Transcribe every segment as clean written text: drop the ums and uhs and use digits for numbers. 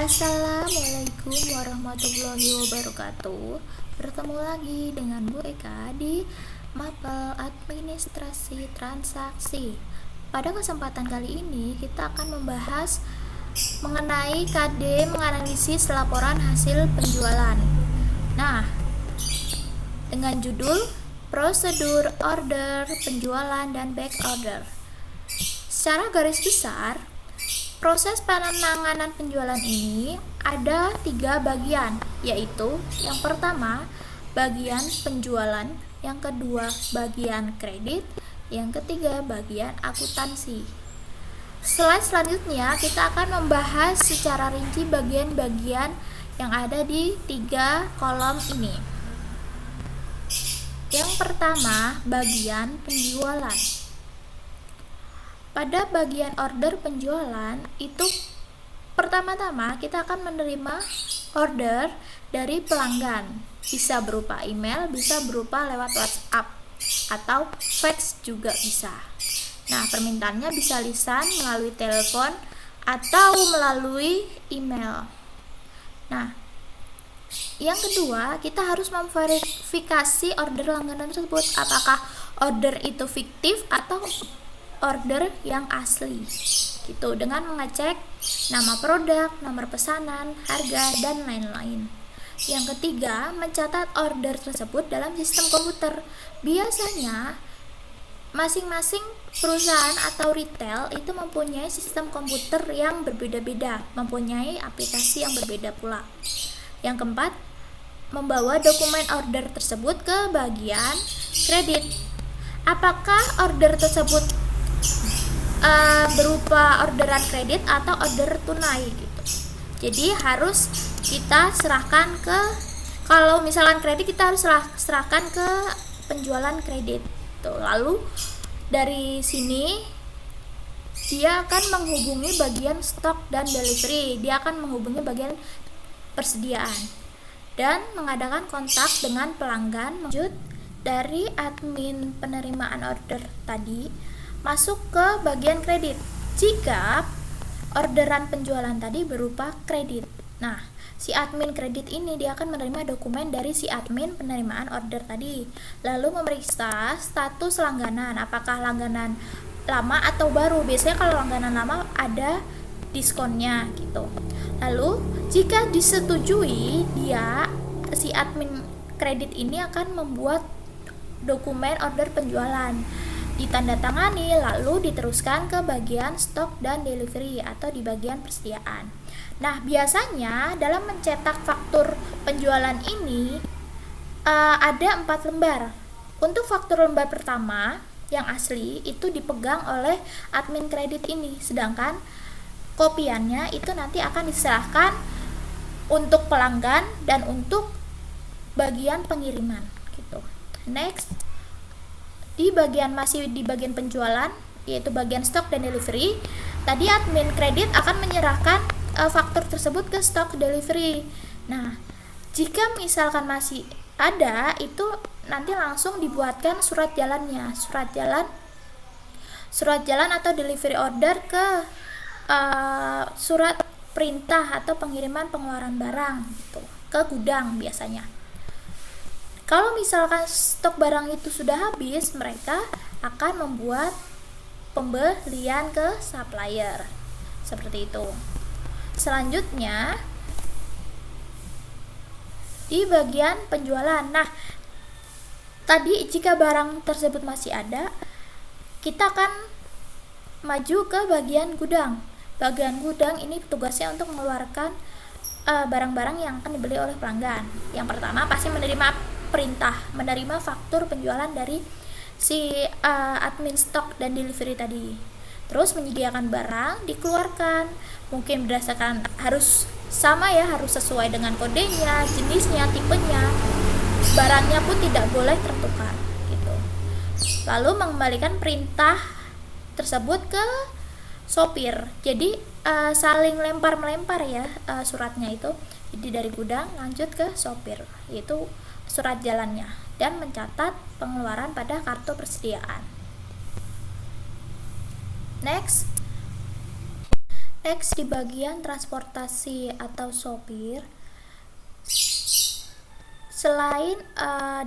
Assalamualaikum warahmatullahi wabarakatuh. Bertemu lagi dengan Bu Eka di Mapel Administrasi Transaksi. Pada kesempatan kali ini kita akan membahas mengenai KD menganalisis laporan hasil penjualan. Nah, dengan judul Prosedur Order Penjualan dan Back Order. Secara garis besar, proses penanganan penjualan ini ada 3 bagian, yaitu yang pertama bagian penjualan, yang kedua bagian kredit, yang ketiga bagian akuntansi. Slide selanjutnya kita akan membahas secara rinci bagian-bagian yang ada di 3 kolom ini. Yang pertama, bagian penjualan. Pada bagian order penjualan itu pertama-tama kita akan menerima order dari pelanggan, bisa berupa email, bisa berupa lewat WhatsApp atau fax juga bisa. Nah, permintaannya bisa lisan, melalui telepon atau melalui email. Nah, yang kedua, kita harus memverifikasi order langganan tersebut, apakah order itu fiktif atau order yang asli gitu, dengan mengecek nama produk, nomor pesanan, harga, dan lain-lain. Yang ketiga, mencatat order tersebut dalam sistem komputer. Biasanya masing-masing perusahaan atau retail itu mempunyai sistem komputer yang berbeda-beda, mempunyai aplikasi yang berbeda pula. Yang keempat, membawa dokumen order tersebut ke bagian kredit. Apakah order tersebut berupa orderan kredit atau order tunai gitu. Jadi harus kita serahkan ke, kalau misalkan kredit kita harus serahkan ke penjualan kredit tuh. Lalu dari sini dia akan menghubungi bagian stok dan delivery, dia akan menghubungi bagian persediaan dan mengadakan kontak dengan pelanggan. Lanjut dari admin penerimaan order tadi masuk ke bagian kredit jika orderan penjualan tadi berupa kredit. Nah, si admin kredit ini dia akan menerima dokumen dari si admin penerimaan order tadi, lalu memeriksa status langganan, apakah langganan lama atau baru. Biasanya kalau langganan lama ada diskonnya gitu. Lalu jika disetujui, dia si admin kredit ini akan membuat dokumen order penjualan, ditandatangani, lalu diteruskan ke bagian stok dan delivery atau di bagian persediaan. Nah, biasanya dalam mencetak faktur penjualan ini ada 4 lembar. Untuk faktur lembar pertama yang asli itu dipegang oleh admin kredit ini, sedangkan kopiannya itu nanti akan diserahkan untuk pelanggan dan untuk bagian pengiriman gitu. Next, masih di bagian penjualan, yaitu bagian stok dan delivery. Tadi admin kredit akan menyerahkan faktur tersebut ke stok delivery. Nah, jika misalkan masih ada, itu nanti langsung dibuatkan surat jalannya, surat jalan atau delivery order ke surat perintah atau pengiriman pengeluaran barang gitu, ke gudang biasanya. Kalau misalkan stok barang itu sudah habis, mereka akan membuat pembelian ke supplier. Seperti itu. Selanjutnya, di bagian penjualan. Nah, tadi jika barang tersebut masih ada, kita akan maju ke bagian gudang. Bagian gudang ini tugasnya untuk mengeluarkan barang-barang yang akan dibeli oleh pelanggan. Yang pertama pasti menerima faktur penjualan dari si admin stok dan delivery tadi. Terus menyediakan barang, dikeluarkan. Mungkin berdasarkan harus sama ya, harus sesuai dengan kodenya, jenisnya, tipenya. Barangnya pun tidak boleh tertukar gitu. Lalu mengembalikan perintah tersebut ke sopir. Jadi saling lempar-melempar ya suratnya itu. Jadi dari gudang lanjut ke sopir, yaitu surat jalannya, dan mencatat pengeluaran pada kartu persediaan. Next, Next, di bagian transportasi atau sopir, selain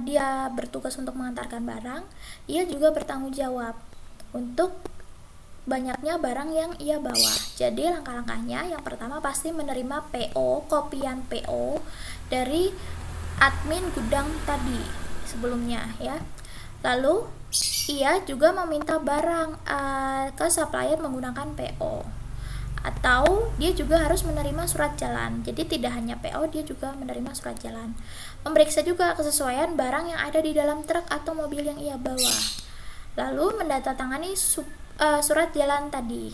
dia bertugas untuk mengantarkan barang, ia juga bertanggung jawab untuk banyaknya barang yang ia bawa. Jadi langkah-langkahnya, yang pertama pasti menerima PO, kopian PO dari admin gudang tadi sebelumnya ya. Lalu ia juga meminta barang ke supplier menggunakan PO, atau dia juga harus menerima surat jalan. Jadi tidak hanya PO, dia juga menerima surat jalan. Memeriksa juga kesesuaian barang yang ada di dalam truk atau mobil yang ia bawa. Lalu mendatangani surat jalan tadi.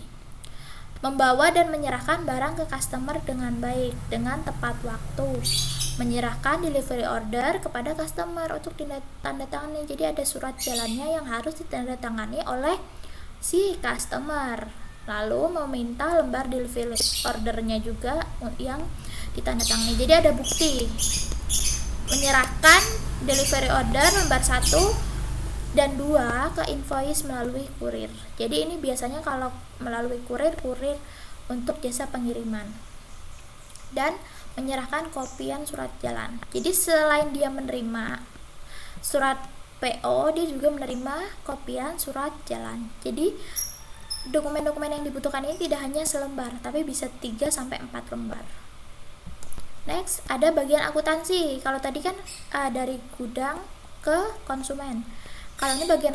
Membawa dan menyerahkan barang ke customer dengan baik, dengan tepat waktu. Menyerahkan delivery order kepada customer untuk ditandatangani. Jadi ada surat jalannya yang harus ditandatangani oleh si customer. Lalu meminta lembar delivery ordernya juga yang ditandatangani. Jadi ada bukti. Menyerahkan delivery order lembar 1 dan 2 ke invoice melalui kurir. Jadi ini biasanya kalau melalui kurir untuk jasa pengiriman. Dan menyerahkan kopian surat jalan. Jadi selain dia menerima surat PO, dia juga menerima kopian surat jalan. Jadi dokumen-dokumen yang dibutuhkan ini tidak hanya selembar, tapi bisa 3 sampai 4 lembar. Next, ada bagian akuntansi. Kalau tadi kan dari gudang ke konsumen. Kalau ini bagian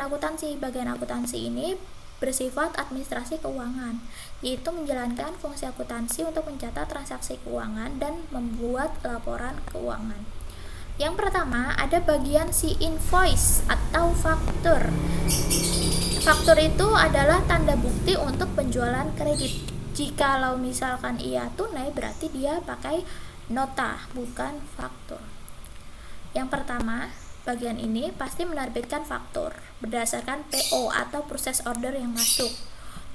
akuntansi ini bersifat administrasi keuangan, yaitu menjalankan fungsi akuntansi untuk mencatat transaksi keuangan dan membuat laporan keuangan. Yang pertama, ada bagian si invoice atau faktur. Faktur itu adalah tanda bukti untuk penjualan kredit. Jikalau misalkan ia tunai, berarti dia pakai nota, bukan faktur. Yang pertama, bagian ini pasti menerbitkan faktur berdasarkan PO atau proses order yang masuk,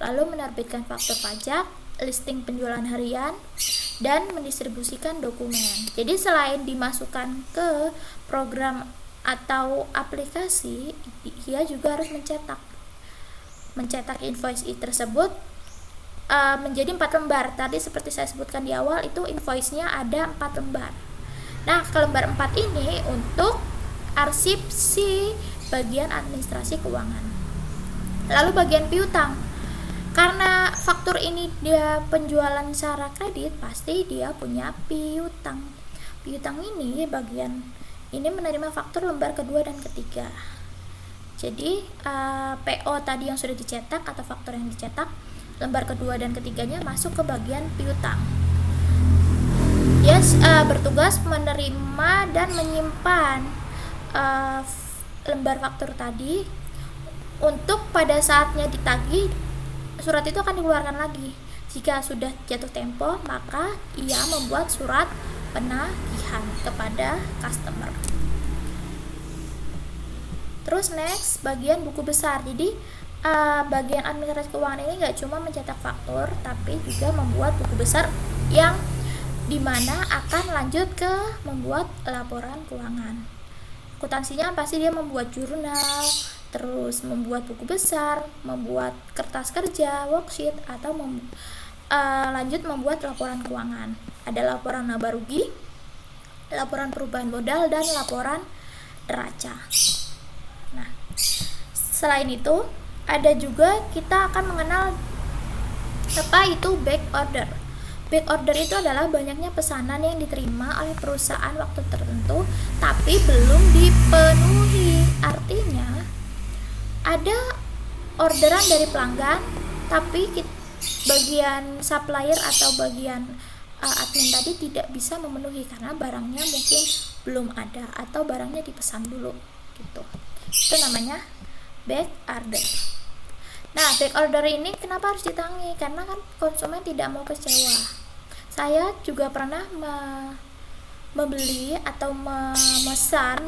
lalu menerbitkan faktur pajak, listing penjualan harian, dan mendistribusikan dokumen. Jadi selain dimasukkan ke program atau aplikasi, dia juga harus mencetak invoice tersebut menjadi 4 lembar. Tadi seperti saya sebutkan di awal, itu invoice-nya ada 4 lembar. Nah, ke lembar 4 ini untuk arsip si bagian administrasi keuangan. Lalu bagian piutang. Karena faktur ini dia penjualan secara kredit, pasti dia punya piutang. Piutang ini bagian ini menerima faktur lembar kedua dan ketiga. Jadi PO tadi yang sudah dicetak atau faktur yang dicetak, lembar kedua dan ketiganya masuk ke bagian piutang. Dia bertugas menerima dan menyimpan lembar faktur tadi untuk pada saatnya ditagih, surat itu akan dikeluarkan lagi. Jika sudah jatuh tempo, maka ia membuat surat penagihan kepada customer. Terus next, bagian buku besar. Jadi bagian administrasi keuangan ini nggak cuma mencetak faktur, tapi juga membuat buku besar yang dimana akan lanjut ke membuat laporan keuangan. Akuntansinya pasti dia membuat jurnal, terus membuat buku besar, membuat kertas kerja, worksheet, atau lanjut membuat laporan keuangan. Ada laporan laba rugi, laporan perubahan modal, dan laporan neraca. Nah, selain itu ada juga kita akan mengenal apa itu back order. Back order itu adalah banyaknya pesanan yang diterima oleh perusahaan waktu tertentu tapi belum dipenuhi. Artinya ada orderan dari pelanggan tapi bagian supplier atau bagian admin tadi tidak bisa memenuhi karena barangnya mungkin belum ada atau barangnya dipesan dulu gitu. Itu namanya back order. Nah, back order ini kenapa harus ditangani? Karena kan konsumen tidak mau kecewa. Saya juga pernah membeli atau memesan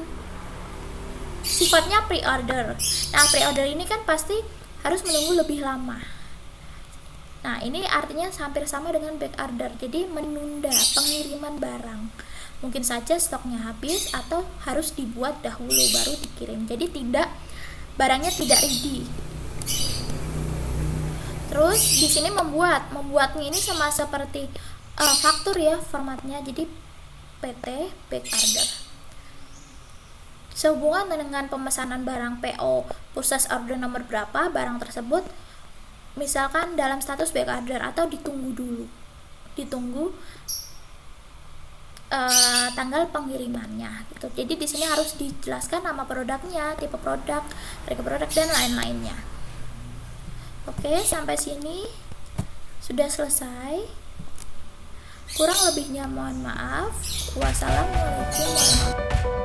sifatnya pre-order. Nah, pre-order ini kan pasti harus menunggu lebih lama. Nah, ini artinya hampir sama dengan back order. Jadi menunda pengiriman barang. Mungkin saja stoknya habis atau harus dibuat dahulu baru dikirim. Jadi barangnya tidak ready. Terus di sini membuatnya ini sama seperti faktur ya formatnya, jadi PT back order. Sehubungan dengan pemesanan barang PO purchase order nomor berapa barang tersebut, misalkan dalam status back order atau ditunggu dulu, tanggal pengirimannya gitu. Jadi di sini harus dijelaskan nama produknya, tipe produk, harga produk dan lain-lainnya. Oke, sampai sini sudah selesai. Kurang lebihnya mohon maaf. Wassalamualaikum warahmatullahi wabarakatuh.